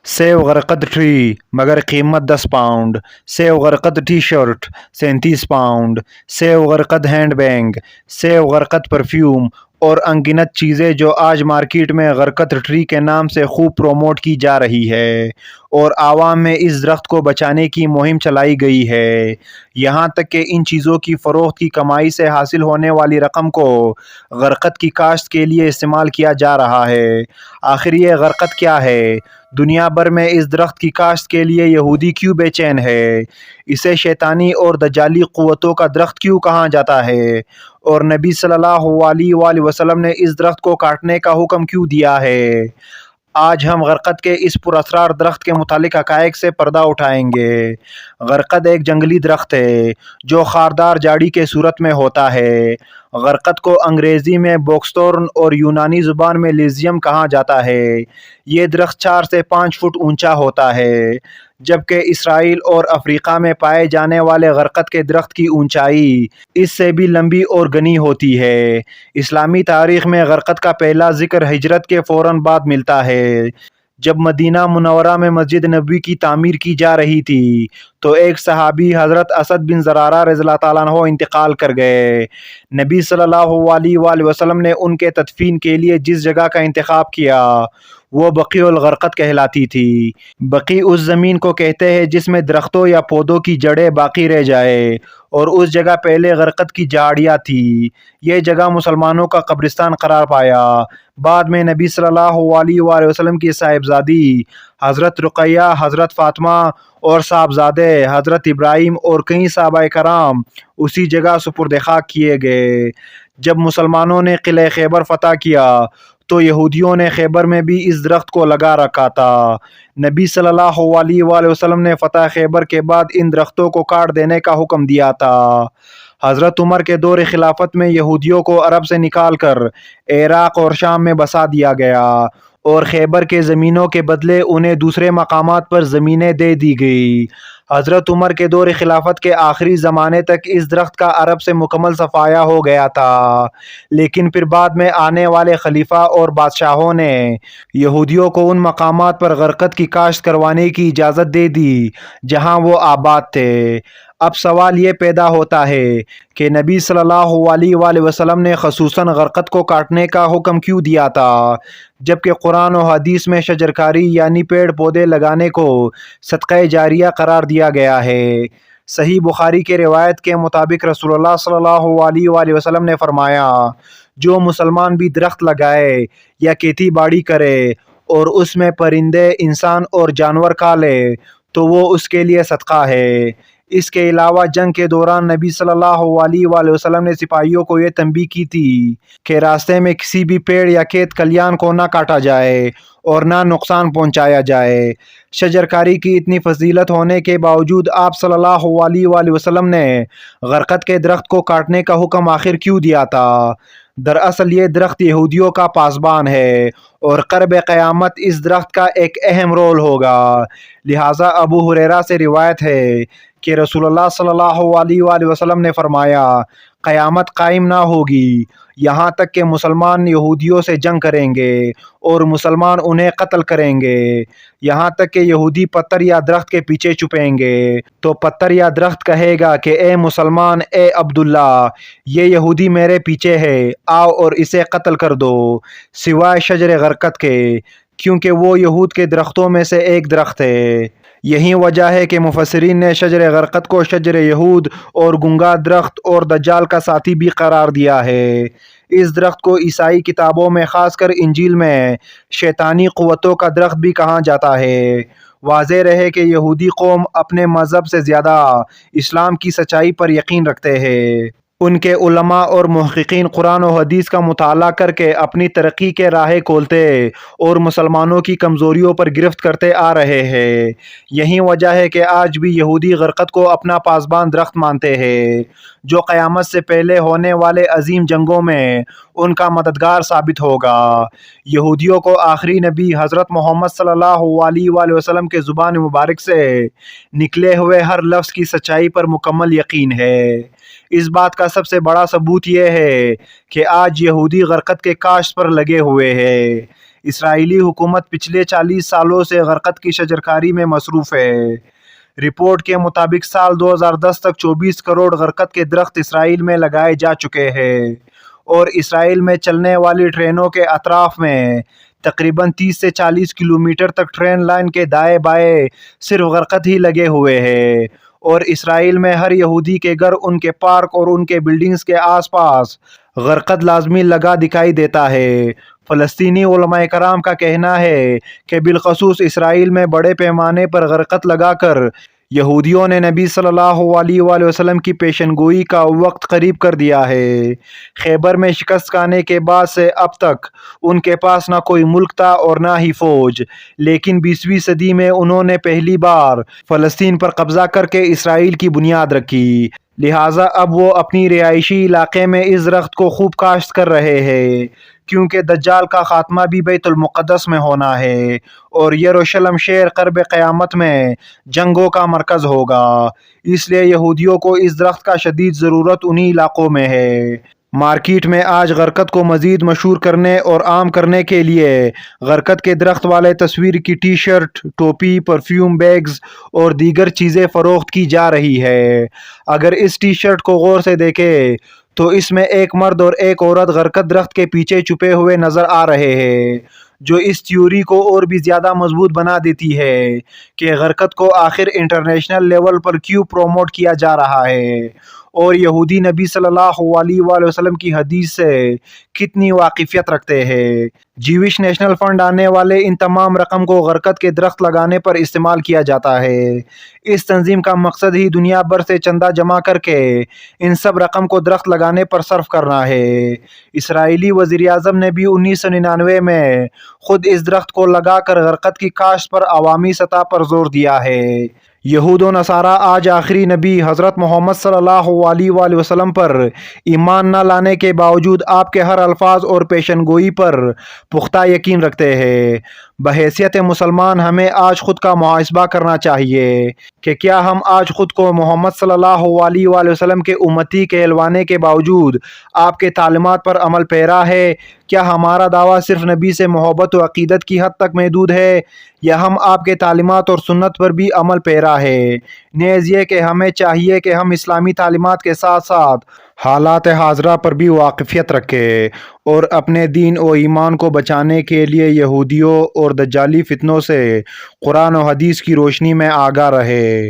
Save गरकद tree मगर कीमत 10 pound. सेव गरकद टी शर्ट 37 पाउंड। सेव गरकद हैंड बैग, सेव गरकद परफ्यूम और अनगिनत चीज़ें जो आज मार्केट में गरकद ट्री के नाम से खूब प्रोमोट की जा रही है और आवाम में इस दरख्त को बचाने की मुहिम चलाई गई है। यहाँ तक कि इन चीज़ों की फ़रोख्त की कमाई से हासिल होने वाली रकम को गरकद की काश्त के लिए इस्तेमाल किया जा रहा है। आखिर ये गरकद क्या है? दुनिया भर में इस दरख्त की काश्त के लिए यहूदी क्यों बेचैन है? इसे शैतानी और दज्जाली क़ुव्वतों का दरख्त क्यों कहा जाता है? और नबी सल्लल्लाहु अलैहि वसल्लम ने इस दरख्त को काटने का हुक्म क्यों दिया है? आज हम गरकद के इस पुरअसरार दरख्त के मुतालिक हक़ाइक़ से पर्दा उठाएंगे। गरकद एक जंगली दरख्त है जो खारदार झाड़ी के सूरत में होता है। गरकद को अंग्रेज़ी में बॉक्सथॉर्न और यूनानी ज़ुबान में लिजियम कहा जाता है। ये दरख्त 4 से 5 फुट ऊंचा होता है, जबकि इसराइल और अफ्रीका में पाए जाने वाले गरकद के दरख्त की ऊंचाई इससे भी लंबी और घनी होती है। इस्लामी तारीख़ में गरकद का पहला ज़िक्र हिजरत के फ़ौरन बाद मिलता है। जब मदीना मुनव्वरा में मस्जिद नबवी की तामीर की जा रही थी तो एक सहाबी हज़रत असद बिन ज़रारा रज़ियल्लाहु ताला अन्हु इंतकाल कर गए। नबी सल्लल्लाहु अलैहि वसल्लम ने उनके तदफीन के लिए जिस जगह का इंतखाब किया वो बक़ीउल गरकद कहलाती थी। बक़ी उस ज़मीन को कहते हैं जिसमें दरख्तों या पौधों की जड़ें बाकी रह जाए और उस जगह पहले गरकद की झाड़ियाँ थी। ये जगह मुसलमानों का कब्रिस्तान करार पाया। बाद में नबी सल्लल्लाहु अलैहि वसल्लम की साहिबजादी हज़रत रुक़ैया, हज़रत फ़ातिमा और साहबजादे हज़रत इब्राहीम और कई सहाबाए कराम उसी जगह सुपुर्द खाक किए गए। जब मुसलमानों ने किले खैबर फ़तह किया तो यहूदियों ने खैबर में भी इस दरख्त को लगा रखा था। नबी सल्लल्लाहु अलैहि वसल्लम ने फ़तह खैबर के बाद इन दरख्तों को काट देने का हुक्म दिया था। हज़रत उमर के दौर खिलाफत में यहूदियों को अरब से निकाल कर इराक़ और शाम में बसा दिया गया और खैबर के ज़मीनों के बदले उन्हें दूसरे मकामात पर ज़मीनें दे दी गई। हज़रत उमर के दौर खिलाफत के आखिरी ज़माने तक इस दरख्त का अरब से मुकम्मल सफ़ाया हो गया था, लेकिन फिर बाद में आने वाले खलीफा और बादशाहों ने यहूदियों को उन मकामात पर गरकद की काश्त करवाने की इजाज़त दे दी जहाँ वो आबाद थे। अब सवाल ये पैदा होता है कि नबी सल्लल्लाहु अलैहि वसल्लम ने ख़ुसूसन गरकद को काटने का हुक्म क्यों दिया था, जबकि कुरान और हदीस में शजरकारी यानी पेड़ पौधे लगाने को सदक़े जारिया करार दिया गया है। सही बुखारी के रिवायत के मुताबिक रसूलुल्लाह सल्लल्लाहु अलैहि वसल्लम ने फरमाया, जो मुसलमान भी दरख्त लगाए या खेती बाड़ी करे और उसमें परिंदे, इंसान और जानवर खा ले तो वो उसके लिए सदका है। इसके अलावा जंग के दौरान नबी सल्लल्लाहु अलैहि वसल्लम ने सिपाहियों को ये तंबीह की थी कि रास्ते में किसी भी पेड़ या खेत खलियान को ना काटा जाए और ना नुकसान पहुंचाया जाए। शजरकारी की इतनी फजीलत होने के बावजूद आप सल्लल्लाहु अलैहि वसल्लम ने गरकद के दरख्त को काटने का हुक्म आखिर क्यों दिया था? दरअसल ये दरख्त यहूदियों का पासबान है और क़र्ब क़यामत इस दरख्त का एक अहम रोल होगा। लिहाजा अबू हुरैरा से रिवायत है कि रसूलुल्लाह सल्लल्लाहु अलैहि वसल्लम ने फरमाया, क़यामत कायम ना होगी यहाँ तक कि मुसलमान यहूदियों से जंग करेंगे और मुसलमान उन्हें कत्ल करेंगे। यहाँ तक कि यहूदी पत्थर या दरख्त के पीछे छुपेंगे तो पत्थर या दरख्त कहेगा कि ए मुसलमान, ए अब्दुल्ला, ये यहूदी मेरे पीछे है, आओ और इसे कत्ल कर दो, सिवाय शजर गरकद के, क्योंकि वो यहूद के दरख्तों में से एक दरख्त है। यही वजह है कि मुफस्सिरीन ने शजर गरकद को शजर यहूद और गुंगा दरख्त और दज्जाल का साथी भी करार दिया है। इस दरख्त को ईसाई किताबों में ख़ासकर इंजील में शैतानी क़ुव्वतों का दरख्त भी कहा जाता है। वाज़ेह रहे कि यहूदी कौम अपने मज़हब से ज़्यादा इस्लाम की सच्चाई पर यकीन रखते हैं। उनके उलमा और मुहक़्क़ीन कुरान और हदीस का मुताला करके अपनी तरक्की के राहें खोलते और मुसलमानों की कमज़ोरियों पर गिरफ्त करते आ रहे हैं। यही वजह है कि आज भी यहूदी गरकद को अपना पासबान दरख्त मानते हैं, जो क़यामत से पहले होने वाले अजीम जंगों में उनका मददगार साबित होगा। यहूदियों को आखिरी नबी हज़रत मोहम्मद सल्लल्लाहु अलैहि वसल्लम के ज़ुबान मुबारक से निकले हुए हर लफ्ज़ की सच्चाई पर मुकम्मल यकीन है। इस बात का सबसे बड़ा सबूत यह है कि आज यहूदी गरकद के काश्त पर लगे हुए हैं। اسرائیلی حکومت پچھلے 40 سالوں سے غرقت کی شجرکاری میں مصروف ہے۔ رپورٹ کے مطابق سال 2010 تک 24 کروڑ غرقت کے درخت اسرائیل میں لگائے جا چکے ہیں اور اسرائیل میں چلنے والی ٹرینوں کے اطراف میں تقریباً 30 سے 40 کلومیٹر تک ٹرین لائن کے دائیں بائیں صرف غرقت ہی لگے ہوئے ہیں، اور اسرائیل میں ہر یہودی کے گھر، ان کے پارک اور ان کے بلڈنگز کے آس پاس غرقت لازمی لگا دکھائی دیتا ہے۔ فلسطینی علماء کرام کا کہنا ہے کہ بالخصوص اسرائیل میں بڑے پیمانے پر غرقت لگا کر یہودیوں نے نبی صلی اللہ علیہ وآلہ وسلم کی پیشن گوئی کا وقت قریب کر دیا ہے۔ خیبر میں شکست کھانے کے بعد سے اب تک ان کے پاس نہ کوئی ملک تھا اور نہ ہی فوج، لیکن 20ویں صدی میں انہوں نے پہلی بار فلسطین پر قبضہ کر کے اسرائیل کی بنیاد رکھی، لہٰذا اب وہ اپنی رہائشی علاقے میں اس درخت کو خوب کاشت کر رہے ہیں، کیونکہ دجال کا خاتمہ بھی بیت المقدس میں ہونا ہے اور یروشلم شہر قرب قیامت میں جنگوں کا مرکز ہوگا، اس لیے یہودیوں کو اس درخت کا شدید ضرورت انہی علاقوں میں ہے۔ مارکیٹ میں آج غرقت کو مزید مشہور کرنے اور عام کرنے کے لیے غرقت کے درخت والے تصویر کی ٹی شرٹ، ٹوپی، پرفیوم بیگز اور دیگر چیزیں فروخت کی جا رہی ہے۔ اگر اس ٹی شرٹ کو غور سے دیکھیں تو اس میں ایک مرد اور ایک عورت غرقت درخت کے پیچھے چھپے ہوئے نظر آ رہے ہیں، جو اس تھیوری کو اور بھی زیادہ مضبوط بنا دیتی ہے کہ غرقت کو آخر انٹرنیشنل لیول پر کیوں پروموٹ کیا جا رہا ہے اور یہودی نبی صلی اللہ علیہ وآلہ وسلم کی حدیث سے کتنی واقفیت رکھتے ہیں۔ جیوش نیشنل فنڈ آنے والے ان تمام رقم کو غرقت کے درخت لگانے پر استعمال کیا جاتا ہے۔ اس تنظیم کا مقصد ہی دنیا بھر سے چندہ جمع کر کے ان سب رقم کو درخت لگانے پر صرف کرنا ہے۔ اسرائیلی وزیر اعظم نے بھی 1999 میں خود اس درخت کو لگا کر غرقت کی کاشت پر عوامی سطح پر زور دیا ہے۔ یہود و نصارہ آج آخری نبی حضرت محمد صلی اللہ علیہ وآلہ وسلم پر ایمان نہ لانے کے باوجود آپ کے ہر الفاظ اور پیشن گوئی پر پختہ یقین رکھتے ہیں۔ بحیثیت مسلمان ہمیں آج خود کا محاسبہ کرنا چاہیے کہ کیا ہم آج خود کو محمد صلی اللہ علیہ وآلہ وسلم کے امتی کہلوانے کے باوجود آپ کے تعلیمات پر عمل پیرا ہے؟ کیا ہمارا دعویٰ صرف نبی سے محبت و عقیدت کی حد تک محدود ہے یا ہم آپ کے تعلیمات اور سنت پر بھی عمل پیرا ہے؟ نیز یہ کہ ہمیں چاہیے کہ ہم اسلامی تعلیمات کے ساتھ ساتھ حالات حاضرہ پر بھی واقفیت رکھیں اور اپنے دین و ایمان کو بچانے کے لیے یہودیوں اور دجالی فتنوں سے قرآن و حدیث کی روشنی میں آگاہ رہے۔